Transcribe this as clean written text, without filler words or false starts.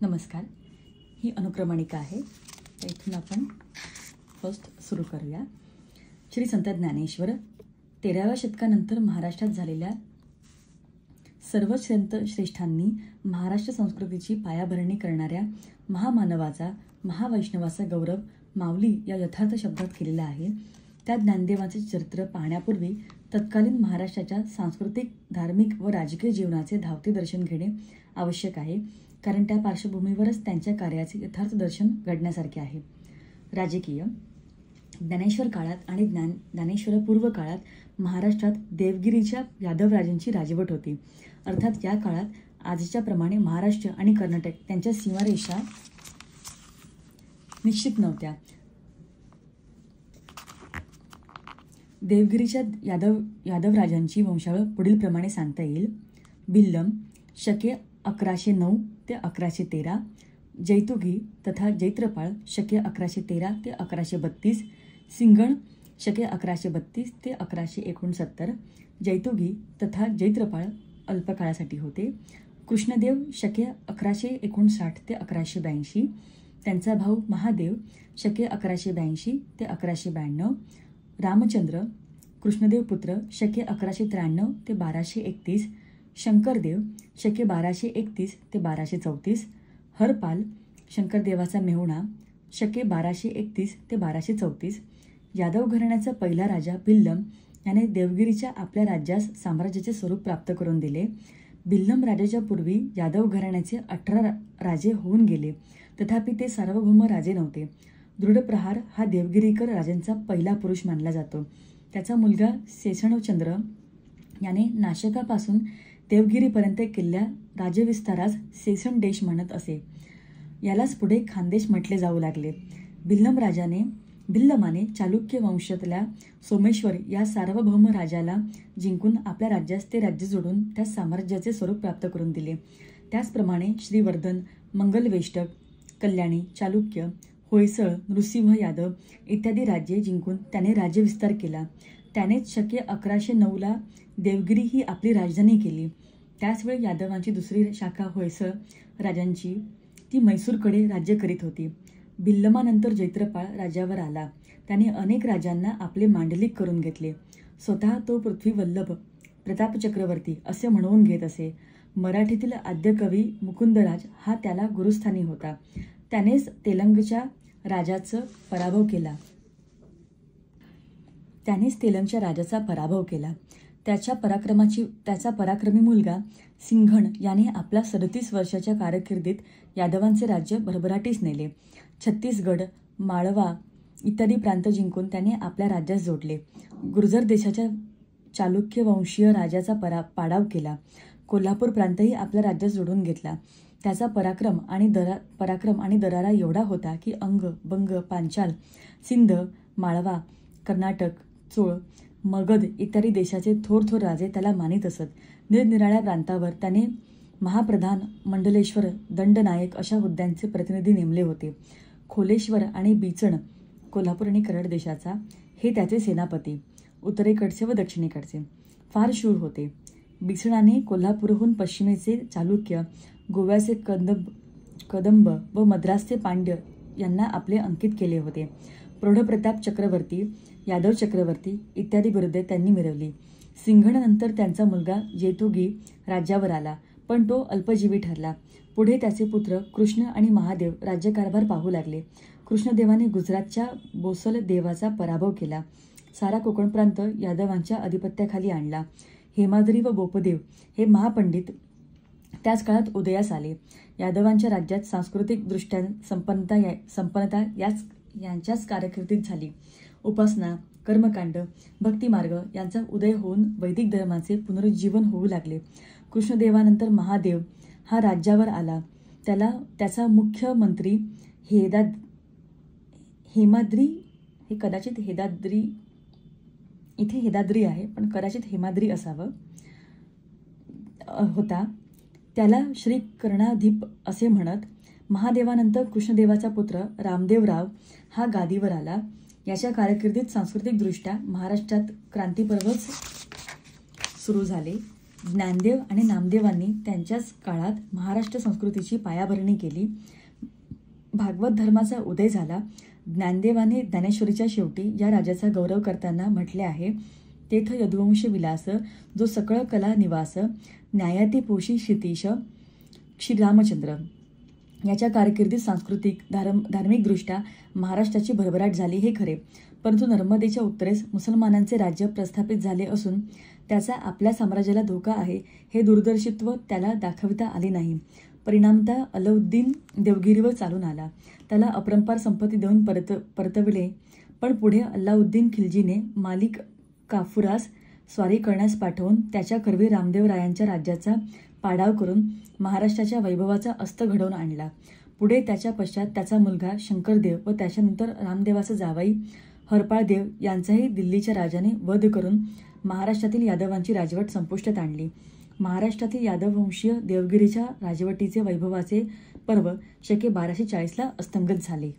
नमस्कार. ही अनुक्रमणिका आहे. तर इथून आपण फर्स्ट सुरू करूया. श्री संत ज्ञानेश्वर 13व्या शतकानंतर महाराष्ट्रात झालेल्या सर्व संत श्रेष्ठांनी महाराष्ट्र संस्कृतीची पायाभरणी करणाऱ्या महामानवाचा, महावैष्णवाचा गौरव माऊली या यथार्थ शब्दात केलेला आहे. त्या ज्ञानदेवाचे चरित्र पाहण्यापूर्वी तत्कालीन महाराष्ट्राच्या सांस्कृतिक, धार्मिक व राजकीय जीवनाचे धावते दर्शन घेणे आवश्यक आहे, कारण त्या पार्श्वभूमीवरच त्यांच्या कार्याचे यथार्थ दर्शन घडण्यासारखे आहे. राजकीय ज्ञानेश्वर काळात आणि ज्ञानेश्वरपूर्व काळात महाराष्ट्रात देवगिरीच्या यादवराजांची राजवट होती. अर्थात या काळात आजच्या प्रमाणे महाराष्ट्र आणि कर्नाटक त्यांच्या सीमारेषा निश्चित नव्हत्या. देवगिरीच्या यादवराजांची वंशावळ पुढील प्रमाणे सांगता येईल. बिल्लम शके 1109 ते 1113, जैतुगी तथा जैत्रपाळ शके 1113 ते 1132, सिंगण शके 1132 ते 1169, जैतुगी तथा जैत्रपाळ अल्पकाळासाठी होते. कृष्णदेव शके 1159 ते 1182, त्यांचा भाऊ महादेव शके 1182 ते 1192, रामचंद्र कृष्णदेव पुत्र शके 1193 ते 1231, शंकरदेव शके 1231 ते 1234, हरपाल शंकरदेवाचा मेहुणा शके 1231 ते 1234. यादव घराण्याचा पहिला राजा बिल्लम याने देवगिरीच्या आपल्या राज्यास साम्राज्याचे स्वरूप प्राप्त करून दिले. बिल्लम राजाच्या पूर्वी यादव घराण्याचे 18 राजे होऊन गेले, तथापि ते सार्वभौम राजे नव्हते. दृढप्रहार हा देवगिरीकर राजांचा पहिला पुरुष मानला जातो. त्याचा मुलगा सेसणचंद्र याने नाशकापासून देवगिरीपर्यंत केलेल्या राजविस्तारास सेसणदेश म्हणत असे. यालाच पुढे खानदेश म्हटले जाऊ लागले. बिल्लमाने चालुक्य वंशातल्या सोमेश्वर या सार्वभौम राजाला जिंकून आपल्या राज्यास ते राज्य जोडून त्या साम्राज्याचे स्वरूप प्राप्त करून दिले. त्याचप्रमाणे श्रीवर्धन, मंगलवेष्टक, कल्याणी, चालुक्य, होयसळ, नृसिंह यादव इत्यादी राज्ये जिंकून त्याने राज्यविस्तार केला. त्यानेच शके 1109 देवगिरी ही आपली राजधानी केली. त्याचवेळी यादवांची दुसरी शाखा होयसळ राजांची ती मैसूरकडे राज्य करीत होती. बिल्लमानंतर जैत्रपाळ राज्यावर आला. त्याने अनेक राजांना आपले मांडलिक करून घेतले. स्वतः तो पृथ्वीवल्लभ प्रताप चक्रवर्ती असे म्हणवून घेत असे. मराठीतील आद्यकवी मुकुंदराज हा त्याला गुरुस्थानी होता. त्यानेच तेलंगच्या राजाचा पराभव केला. त्याचा पराक्रमी मुलगा सिंघण याने आपल्या 37 वर्षाच्या कारकिर्दीत यादवांचे राज्य भरभराटीस नेले. छत्तीसगड, माळवा इत्यादी प्रांत जिंकून त्याने आपल्या राज्यास जोडले. गुर्जर देशाच्या चालुक्य वंशीय राजाचा पाडाव केला. कोल्हापूर प्रांतही आपल्या राज्यात जोडून घेतला. त्याचा पराक्रम आणि दरारा एवढा होता की अंग, बंग, पांचाल, सिंध, माळवा, कर्नाटक, चोळ, मगध इत्यादी देशाचे थोर राजे त्याला मानित असत. निरनिराळ्या प्रांतावर त्याने महाप्रधान, मंडलेश्वर, दंडनायक अशा हुद्द्यांचे प्रतिनिधी नेमले होते. खोलेश्वर आणि बिचण कोल्हापूर आणि कराड देशाचा हे त्याचे सेनापती, उत्तरेकडचे व दक्षिणेकडचे फार शूर होते. बिचणाने कोल्हापूरहून पश्चिमेचे चालुक्य, गोव्याचे कदंब व मद्रासचे पांड्य यांना आपले अंकित केले होते. प्रौढप्रताप चक्रवर्ती, यादव चक्रवर्ती इत्यादी बिरुदे त्यांनी मिळवली. सिंघणनंतर त्यांचा मुलगा जैतुगी राज्यावर आला, पण तो अल्पजीवी ठरला. पुढे त्याचे पुत्र कृष्ण आणि महादेव राज्यकारभार पाहू लागले. कृष्णदेवाने गुजरातच्या बोसल देवाचा पराभव केला. सारा कोकण प्रांत यादवांच्या अधिपत्याखाली आणला. हेमाद्री व बोपदेव हे महापंडित त्याच काळात उदयास आले. यादवांच्या राज्यात सांस्कृतिक दृष्ट्या संपन्नता यांच्याच कारकिर्दीत झाली. उपासना, कर्मकांड, भक्तिमार्ग यांचा उदय होऊन वैदिक धर्माचे पुनरुज्जीवन होऊ लागले. कृष्णदेवानंतर महादेव हा राज्यावर आला. त्याचा मुख्य मंत्री हेमाद्री, हे कदाचित इथे हेदाद्री आहे पण कदाचित हेमाद्री असावं, होता. त्याला श्री कर्णाधिप असे म्हणत. महादेवानंतर कृष्णदेवाचा पुत्र रामदेवराव हा गादीवर आला. याच्या कारकिर्दीत सांस्कृतिकदृष्ट्या महाराष्ट्रात क्रांतिपर्वच सुरू झाले. ज्ञानदेव आणि नामदेवांनी त्यांच्याच काळात महाराष्ट्र संस्कृतीची पायाभरणी केली. भागवत धर्माचा उदय झाला. ज्ञानदेवाने ज्ञानेश्वरीच्या शेवटी या राजाचा गौरव करताना म्हटले आहे, तेथ यदुवंश विलास, जो सकळ कला निवास, न्यायाती पोषी क्षितीश श्रीरामचंद्र. याच्या कारकिर्दीत सांस्कृतिक धार्मिकदृष्ट्या महाराष्ट्राची भरभराट झाली हे खरे, परंतु नर्मदेच्या उत्तरेस मुसलमानांचे राज्य प्रस्थापित झाले असून त्याचा आपल्या साम्राज्याला धोका आहे हे दूरदर्शित्व त्याला दाखविता आले नाही. परिणामतः अलाउद्दीन देवगिरीवर चालून आला. त्याला अपरंपार संपत्ती देऊन परतविले, पण पुढे अल्लाउद्दीन खिल्जीने मालिक काफुरास स्वारी करण्यास पाठवून त्याच्या करवी रामदेवरायांच्या राज्याचा पाडाव करून महाराष्ट्राच्या वैभवाचा अस्त घडवून आणला. पुढे त्याच्या पश्चात त्याचा मुलगा शंकरदेव व त्याच्यानंतर रामदेवाचा जावाई हरपाळदेव यांचाही दिल्लीच्या राजाने वध करून महाराष्ट्रातील यादवांची राजवट संपुष्टात आणली. महाराष्ट्रातील यादववंशीय देवगिरीच्या राजवटीचे वैभवाचे पर्व शके 1240 अस्तंगत झाले.